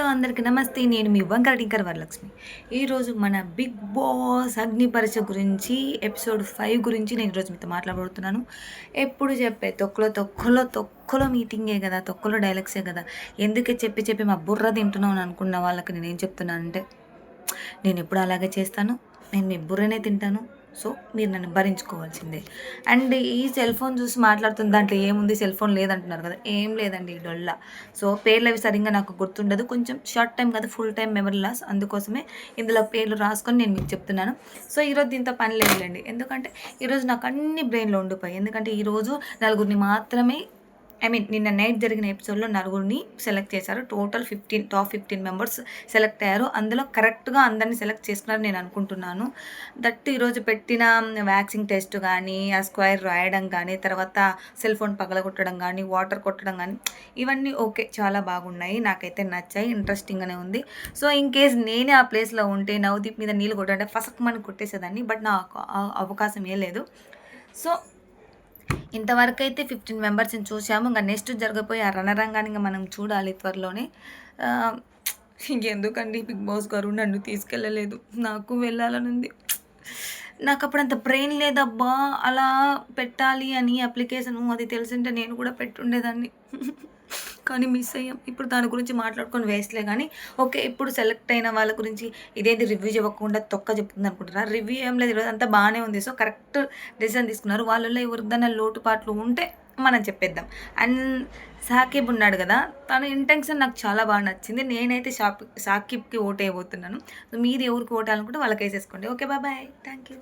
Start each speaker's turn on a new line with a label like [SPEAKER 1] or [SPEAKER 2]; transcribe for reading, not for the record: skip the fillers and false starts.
[SPEAKER 1] Hello అందరికీ నమస్తే. నేను మీ వంకర టింకర్ వరలక్ష్మి. ఈరోజు మన బిగ్ బాస్ అగ్ని పరీక్ష గురించి ఎపిసోడ్ 5 గురించి నేను ఈరోజు మీతో మాట్లాడబోతున్నాను. ఎప్పుడు చెప్పే తొక్కలో మీటింగే కదా, తొక్కలో డైలాగ్సే కదా, ఎందుకే చెప్పి చెప్పి మా బుర్ర తింటున్నావు అని అనుకున్న వాళ్ళకి నేనేం చెప్తున్నానంటే, నేను ఎప్పుడు అలాగే చేస్తాను, నేను మీ బుర్రనే తింటాను. సో మీరు నన్ను భరించుకోవాల్సిందే. అండ్ ఈ సెల్ ఫోన్ చూసి మాట్లాడుతున్న దాంట్లో ఏముంది, సెల్ ఫోన్ లేదంటున్నారు కదా, ఏం లేదండి ఈ డొల్ల. సో పేర్లు అవి సరిగ్గా నాకు గుర్తుండదు, కొంచెం షార్ట్ టైం కదా, ఫుల్ టైం మెమరీ లాస్, అందుకోసమే ఇందులో పేర్లు రాసుకొని నేను మీకు చెప్తున్నాను. సో ఈరోజు దీంతో పని లేదులేండి, ఎందుకంటే ఈరోజు నాకు అన్ని బ్రెయిన్లో ఉండిపోయాయి. ఎందుకంటే ఈరోజు నలుగురిని మాత్రమే నిన్న నైట్ జరిగిన ఎపిసోడ్లో నలుగురిని సెలెక్ట్ చేశారు. టోటల్ టాప్ 15 మెంబర్స్ సెలెక్ట్ అయ్యారు. అందులో కరెక్ట్గా అందరినీ సెలెక్ట్ చేసుకున్నారు నేను అనుకుంటున్నాను. దట్ ఈరోజు పెట్టిన వ్యాక్సింగ్ టెస్ట్ కానీ, ఆ స్క్వేర్ రాయడం కానీ, తర్వాత సెల్ ఫోన్ పగలగొట్టడం కానీ, వాటర్ కొట్టడం కానీ, ఇవన్నీ ఓకే, చాలా బాగున్నాయి, నాకైతే నచ్చాయి, ఇంట్రెస్టింగ్గానే ఉంది. సో ఇన్ కేస్ నేనే ఆ ప్లేస్లో ఉంటే నవదీప్ మీద నీళ్ళు కొట్టాలంటే ఫసక్ మని కొట్టేసేదాన్ని, బట్ నాకు అవకాశం ఏ లేదు. సో ఇంతవరకు అయితే 15 మెంబర్స్ని చూసాము. ఇంకా నెక్స్ట్ జరగబోయే ఆ రణరంగాన్ని ఇంకా మనం చూడాలి త్వరలోనే. ఇంకెందుకండి బిగ్ బాస్ గారు నన్ను తీసుకెళ్ళలేదు, నాకు వెళ్ళాలనుంది. నాకు అప్పుడు అంత బ్రెయిన్ లేదబ్బా, అలా పెట్టాలి అని అప్లికేషను, అది తెలిసింటే నేను కూడా పెట్టుండేదాన్ని. కానీ మిస్ అయ్యాం. ఇప్పుడు దాని గురించి మాట్లాడుకొని వేస్ట్లే కానీ, ఓకే, ఇప్పుడు సెలెక్ట్ అయిన వాళ్ళ గురించి ఇదేంటి రివ్యూ చెప్పకుండా తొక్క చెప్తుంది అనుకుంటున్నా. రివ్యూ ఏం లేదు, ఈరోజు అంతా బాగానే ఉంది. సో కరెక్ట్ డెసిషన్ తీసుకున్నారు. వాళ్ళలో ఎవరిదైనా లోటుపాట్లు ఉంటే మనం చెప్పేద్దాం. అండ్ సాకిబ్ ఉన్నాడు కదా, తన ఇంటెన్షన్ నాకు చాలా బాగా నచ్చింది. నేనైతే సాకిబ్కి ఓట్ వేయబోతున్నాను. సో మీరు ఎవరికి ఓటాలనుకుంటే వాళ్ళకి వేసేసుకోండి. Okay, bye, thank you.